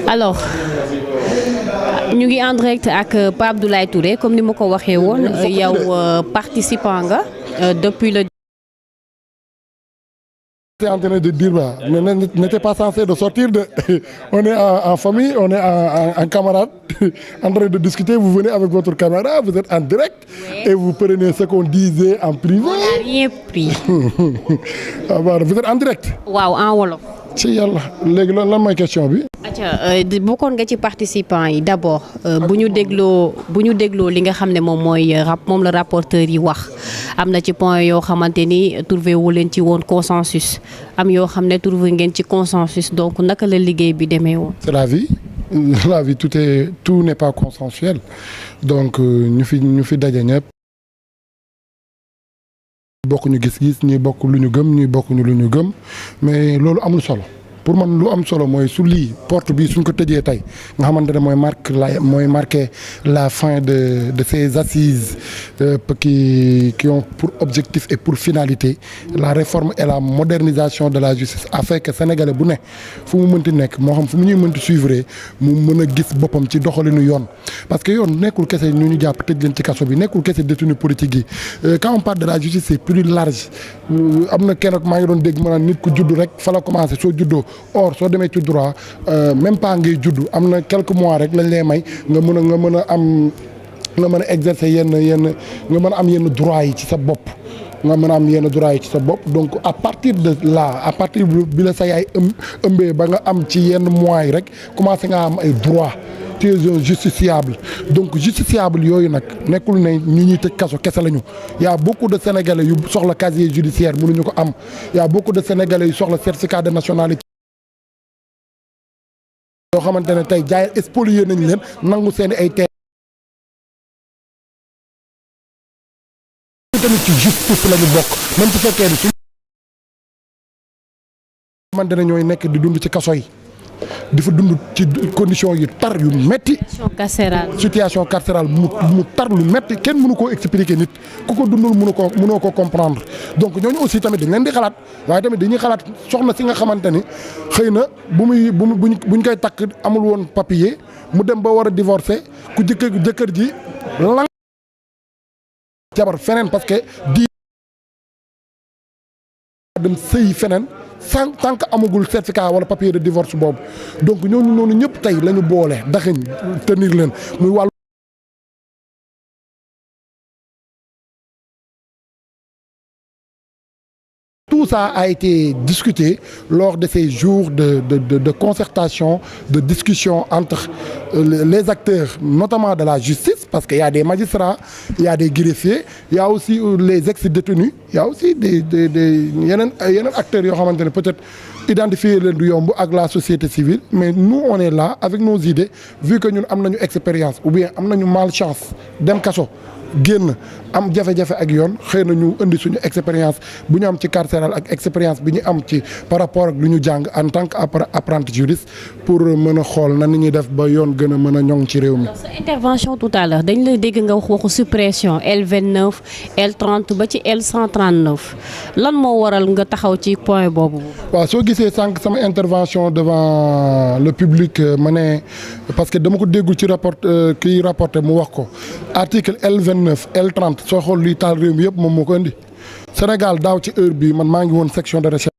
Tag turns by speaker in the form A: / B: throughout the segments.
A: alors ñu ngi en direct ak Pape Abdoulaye Touré comme ni ma ko waxee woon yow participant nga depuis le.
B: En train de dire là, n'était pas censé de sortir de. On est en famille, on est en camarade, en train de discuter. Vous venez avec votre caméra, vous êtes en direct et vous prenez ce qu'on disait en privé.
A: On n'a rien pris.
B: Vous êtes en direct.
A: waaw en wolof.
B: ci yàlla léegi lan mooy question bi.
A: bokkoon nga ci participants yi d'abord bu ñu dégloo li nga xam ne moom mooy moom la rapporteur yi wax am na ci point yoo xamante ni trouvé wu leen ci woon consensus am yoo xam ne trouvé ngeen ci consensus donc naka la liggéey bi demee woon.
B: C'est la vie. La vie tout n'est pas consensuel donc ñu fi daje ñëpp. bokk ñu gis-gis ñuy bokk lu ñu gëm ñuy bokk ñu lu ñu gëm mais loolu amul solo pour man lu am solo mooy su lii porte bi suñ ko tëjee tey nga xamante ne mooy marqué la fin de ces assises qui ont pour objectif et pour finalité la réforme et la modernisation de la justice afin que sénégalais bu ne fu mu mënti nekk moo xam fu mu ñuy mënti suivre mu mën a gis boppam ci doxalinu yoon parce que yoon nekkul kese ñu jàpp tëj leen ci kaso bi nekkul kese détenu politique yi quand on parle de la justice c'est plus large am na kenn maa ngi doon dégg ma naan nit ku judd rek fa la commencé soo juddoo or soo demee ci droit même pas ngay judd am na quelques mois rek lañ lay may nga mën a exercer yenn nga mën a am yenn droit yi ci sa bopp nga mën a am yenn droit yi ci sa bopp donc à partir de là à partir bi la sa yaay ëmbee ba nga am ci yenn mois yi rek commencé nga am ay droit tu es un justiciable donc justiciable yooyu nag nekkul ne ñu ñuy tëj kaso kese lañu y a beaucoup de sénégalais yu soxla casier judiciaire mënuñu ko am y a beaucoup de sénégalais yu soxla certificat de nationalité yoo xamante ne tey jaay spolié nañ leen nangu seeni ay terres tamit ci justice la ñu bokk même su fekkee ni suñu xamante ne ñooy nekk di dund ci kaso yi di fa dund ci condition yu tar yu metti situation carcérale mu tar lu metti kenn mënu koo expliquer nit ku ko dundul mënoo ko comprendre donc ñooñu aussi tamit dañ leen di xalaat waaye tamit dañuy xalaat soxna si nga xamante ni xëy na buñ koy takk amul woon papier mu dem ba war a divorcer ku jëkkër ji lang jabar feneen parce que di dem sëy feneen tant que amagul certificat wala papier de divorce boobu donc ñooñu noonu ñëpp tey la ñu boole daxañ tenir leen muy wàllu tout ça a été discuté lors de ces jours de concertation, de discussion entre les acteurs, notamment de la justice, parce qu'il y a des magistrats, il y a des greffiers, il y a aussi les ex-détenus, il y a aussi yeneen acteurs yoo xamante ne peut-être identifier leen du yomb ak la société civile, mais nous on est là avec nos idées, vu que ñun am nañu expérience ou bien am nañu malchance dem kaso génn am jafe-jafe ak yoon xëy na ñu indi suñu expérience bu ñu am ci carcéral ak expérience bi ñu am ci par rapport ak lu ñu jàng en tant que apprenti juriste pour mën a xool na ni ñuy def ba yoon gën a mën a ñoŋ ci réew mi.
A: sa intervention tout à l'heure dañ lay dégg nga waxu suppression L29 L30 ba ci L139 lan moo waral nga taxaw ci point boobu.
B: waaw soo gisee sànq sama intervention devant le public ma ne parce que dama ko déggul ci rapport kii rapporté mu wax ko article L29 L30 soo xool luy taal réew mi yëpp moom moo ko indi Sénégal daaw ci heure bi man maa ngi woon section de recherche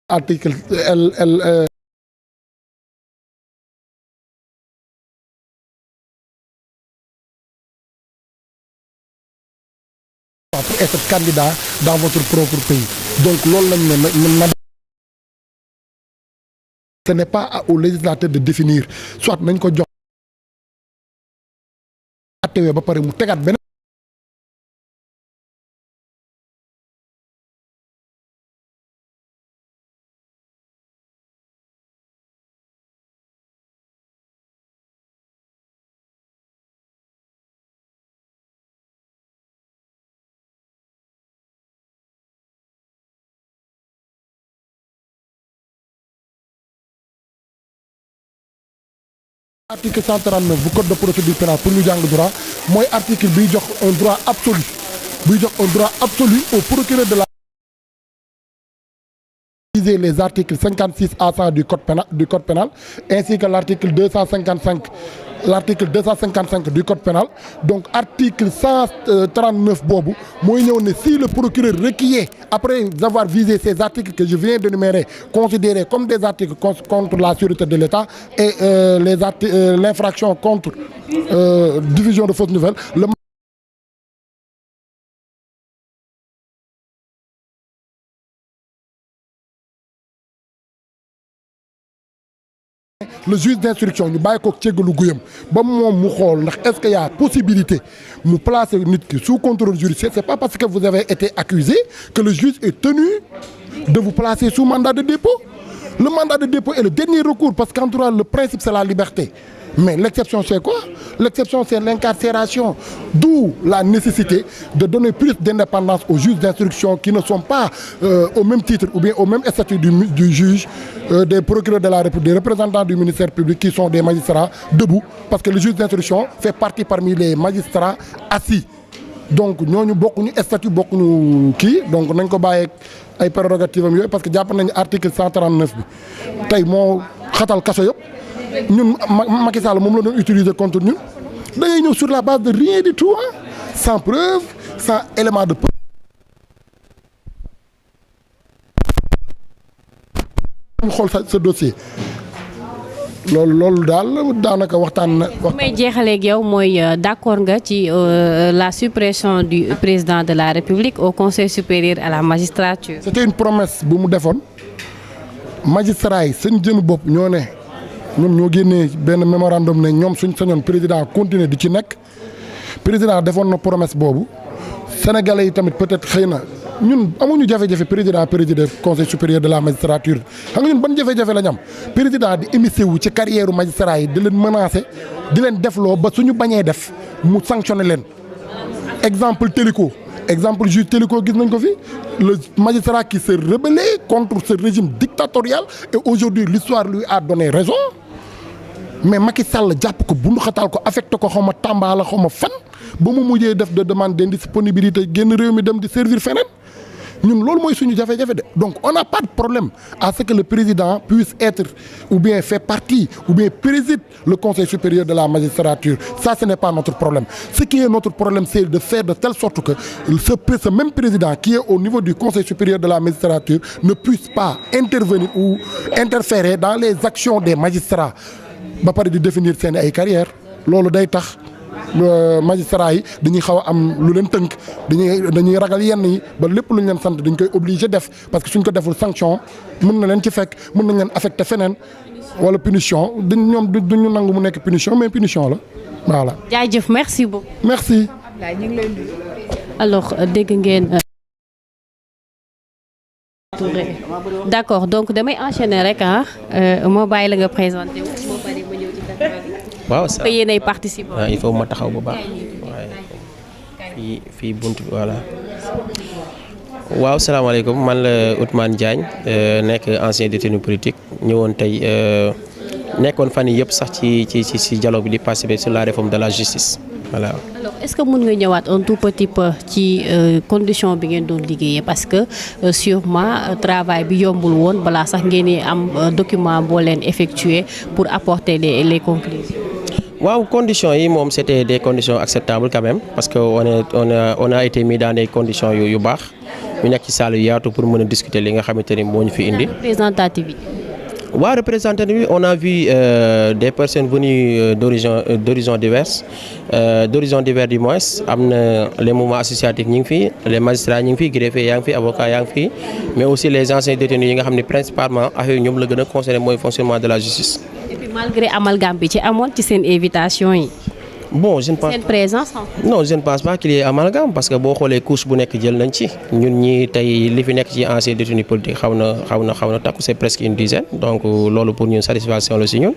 B: article L pour être candidat dans votre propre pays donc loolu lañ ne ce n'est pas au législateur de définir soit nañ ko jox attewee ba pare mu tegaat beneen article 139 bu code de procédure pénale pour ñu jàng droit mooy article biy jox un droit absolu au procureur de la viser les articles 56 à 100 du code pénal ainsi que l'article 255 du code pénal. Donc article 139 boobu mooy ñëw ne si le procureur requiert après avoir visé ces articles que je viens d'énumérer considérés comme des articles contre la sûreté de l'État et l'infraction contre diffusion de fausses nouvelles, le juge d'instruction ñu bàyyi ko céggalu guyam ba moom mu xool ndax est-ce qu'il y a possibilité mu placer nit ki sous contrôle judiciaire. C'est pas parce que vous avez été accusé que le juge est tenu de vous placer sous mandat de dépôt. Le mandat de dépôt est le dernier recours parce qu'en tout cas le principe c'est la liberté. Mais l'exception c'est quoi? L'exception c'est l'incarcération. D'où la nécessité de donner plus d'indépendance aux juges d'instruction qui ne sont pas au même titre ou bien au même statut du juge, des procureurs de la République, des représentants du ministère public qui sont des magistrats debout. Parce que le juge d'instruction fait partie parmi les magistrats assis. Donc ñooñu bokkuñu statut bokkuñu kii donc nañ ko bàyyeeg ay prérogatives am yooyu parce que jàpp nañu article 139 bi tey moo xatal kaso yëpp. ñun Macky Sall moom la doon utiliser contre ñun da ngay ñëw sur la base de rien du tout sans preuve sans élément de preuve. ñu xool sa dossier loolu daal daanaka waxtaan na.
A: may jeexaleeg yow mooy d'accord nga ci la suppression du président de la République au Conseil supérieur à la magistrature.
B: C'était une promesse bu mu defoon magistrat yi seen jëmu bopp ñoo ne. ñoom ñoo génnee benn mémorandum ne ñoom suñ sañoon président continuer di ci nekk président defoon na promesse boobu sénégalais yi tamit peut-être xëy na ñun amuñu jafe-jafe président conseil supérieur de la magistrature xam nga ñun ban jafe-jafe la ñu am président di émissé wu ci carrière magistrat yi di leen menacer di leen defloo ba suñu bañee def mu sanctionné leen. Exemple Téliko exemple juge Téliko gis nañ ko fi le magistrat qui s'est rebellé contre ce régime dictatorial et aujourd'hui l'histoire lui a donné raison. Mais Macky Sall jàpp ko bundu xataal ko affecté ko xaw ma Tamba la xaw ma fan ba mu mujjee def de demande d'indisponibilité génn réew mi dem di servir feneen ñun loolu mooy suñu jafe-jafe de. Donc on n'a pas de problème à ce que le président puisse être ou bien fait partie ou bien préside le Conseil supérieur de la magistrature. Ça ce n'est pas notre problème. Ce qui est notre problème c'est de faire de telle sorte que ce même président qui est au niveau du Conseil supérieur de la magistrature ne puisse pas intervenir ou interférer dans les actions des magistrats. Ba pare di définir seen ay carrière loolu day tax magistrats yi dañuy xaw a am lu leen tënk dañuy ragal yenn yi ba lépp lu ñu leen sant dañ koy obligé def parce que suñ ko deful sanction mën na leen ci fekk mën nañ leen affecté feneen wala punition ñoom duñu nangu mu nekk punition mais punition la voilà.
A: jaajëf merci beaucoup.
B: merci.
A: alors dégg ngeen. D'accord donc damay enchaîner rek moo bàyyi la nga présenté wu moo bari ma ñëw ci taxaw bi.
C: waaw ça
A: yéen ay participants.
C: il faut ma taxaw bu baax waaye fii bunt bi voilà. waaw salaamaaleykum man la Ousmane Diagne nekk ancien détenu politique ñëwoon tey nekkoon fan yii yëpp sax ci dialogue bi di participer sur la réforme de la justice voilà.
A: Alors est-ce que mën nga ñëwaat un tout petit peu ci condition bi ngeen doon liggéeyee parce que sûrement travail bi yombul woon balaa sax ngeen am document boo leen effectué pour apporter les conclusions.
C: waaw conditions yi moom c'était des conditions acceptables quand même parce que on a été mis dans des conditions yu baax ñu nekk ci salle yu yaatu pour mën a discuter li nga xamante ni moo ñu fi indi.
A: Représentativité.
C: waaw représentativité on a vu des personnes venues d'horizons divers du moins am na les mouvements associatifs ñi ngi fi les magistrats ñi ngi fi greffiers yaa ngi fi avocats yaa ngi fi mais aussi les anciens détenus yi nga xam ne principalement affaire ñoom la gën a concerné mooy fonctionnement de la justice.
A: Et puis malgré amalgame bi ci amoon ci seen invitation yi.
C: bon je ne pense
A: seen présence
C: non je ne pense pas qu'il y ait amalgame parce que boo xoolee couche bu nekk jël nañ ci ñun ñi tey li fi nekk ci ancien détenu politique xaw na takku c'est presque une dizaine donc loolu pour ñun satisfaction la si ñun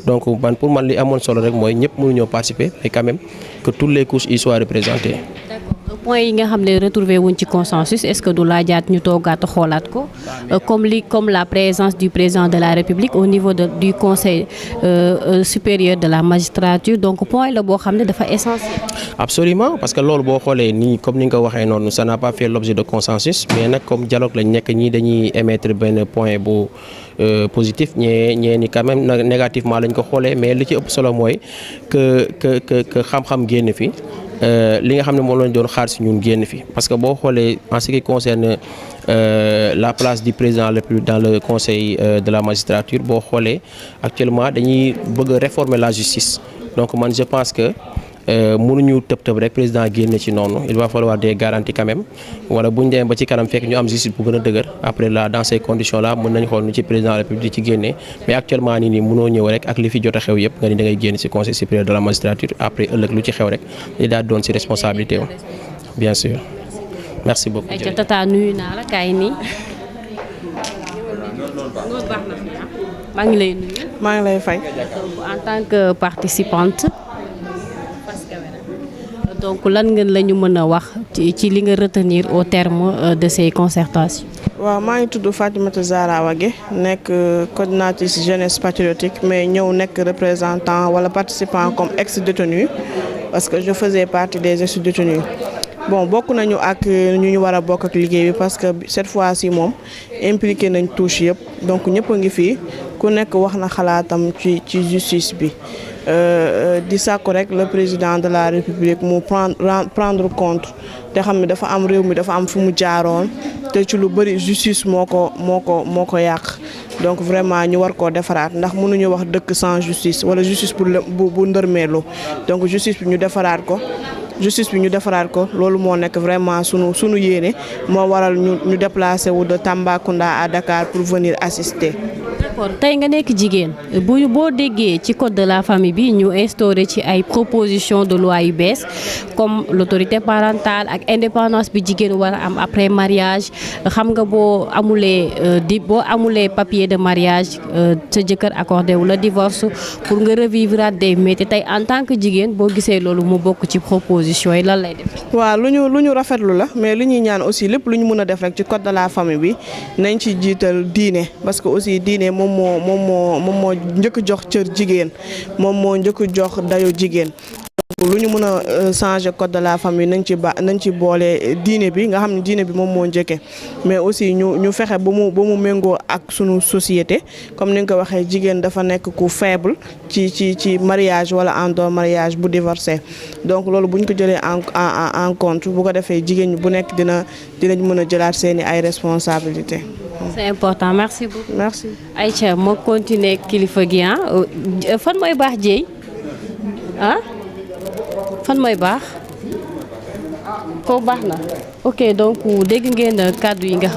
C: donc man pour man li amoon solo rek mooy ñëpp mënuñoo participer mais quand même que toutes les couches y soient représentées.
A: D'accord. point yi nga xam ne retrouvé wuñ ci consensus est-ce que du laajaat ñu toogaat xoolaat ko comme la présence du président de la République au niveau du conseil supérieur de la magistrature donc point la boo xam ne dafa essentiel.
C: Absolument parce que loolu boo xoolee nii comme ni nga ko waxee noonu ça n'a pas fait l'objet de consensus mais nag comme dialogue lañ nekk ñii dañuy émettre benn point bu positif ñee ni quand même négativement lañ ko xoolee mais li ci ëpp solo mooy que xam-xam génn fi li nga xam ne moom lañ doon xaar si ñun génn fi parce que boo xoolee en ce qui concerne la place du président dans le conseil de la magistrature boo xoolee actuellement dañuy bëgg a réformer la justice donc man je pense que mënuñu tëb rek président génne ci noonu il va falloir des garanties quand même wala bu ñu demee ba ci kanam fekk ñu am justice bu gën a dëgër après là dans ces conditions là mën nañ xool nu ci président de la République ci génne mais actuellement nii mënoo ñëw rek ak li fi jot a xew yëpp nga ni da ngay génn ci conseil supérieur de la magistrature après ëllëg lu ci xew rek li daal doon ci responsabilité wu bien sûr merci beaucoup.
A: ayca tata nuyu naa la kaay nii. maa ngi lay nuyu.
D: maa ngi lay fay.
A: en tant que participante. donc lan ngeen la ñu mën a wax ci li nga retenir au terme de ces concertations.
D: waaw maa ngi tudd Fatimata Zahra Wagué nekk coordinatrice jeunesse patriotique mais ñëw nekk représentant wala participant comme ex-détenu parce que je faisais partie des ex-détenus. bon bokk nañu ak ñu war a bokk ak liggéey bi parce que cette fois-ci moom impliqué nañ touche yëpp donc ñëpp a ngi fii ku nekk wax na xalaatam ci justice bi. di sàkku rek le président de la République mu prendre compte te xam ne dafa am réew mi dafa am fu mu jaaroon te ci lu bëri justice moo ko yàq donc vraiment ñu war koo defaraat ndax mënuñu wax dëkk sans justice wala justice bu ndërmeelu donc justice bi ñu defaraat ko loolu moo nekk vraiment sunu yéene moo waral ñu déplacé wu de Tambacounda à Dakar pour venir assister.
A: d'accord tey nga nekk jigéen boo déggee ci code de la famille bi ñu instauré ci ay proposition de loi yu bees comme l'autorité parentale ak indépendance bi jigéen war a am après mariage xam nga boo amulee papier de mariage sa jëkkër accordé wu la divorce pour nga revivre des métiers tey en tant que jigéen boo gisee loolu mu bokk ci proposition yi lan lay def.
D: waaw lu ñu rafetlu la mais lu ñuy ñaan aussi lépp lu ñu mën a def rek ci code de la famille bi nañ ci jiital diine parce que aussi diine moom moo njëkk jox cër jigéen moom moo njëkk jox dayo jigéen donc lu ñu mën a changer code de la famille nañ ci boole diine bi nga xam ne diine bi moom moo njëkke mais aussi ñu fexe ba mu méngoo ak sunu société comme ni nga ko waxee jigéen dafa nekk ku faible ci mariage wala en dehors mariage bu divorcé donc loolu bu ñu ko jëlee en compte bu ko defee jigéen ñi bu nekk dinañ mën a jëlaat seeni ay responsabilités.
A: c'est important merci beaucoup.
D: merci.
A: Aïcha ma continuer kilifa gi fan mooy baax jéey fan mooy baax foofu baax na ok donc dégg ngeen kàddu yi nga xam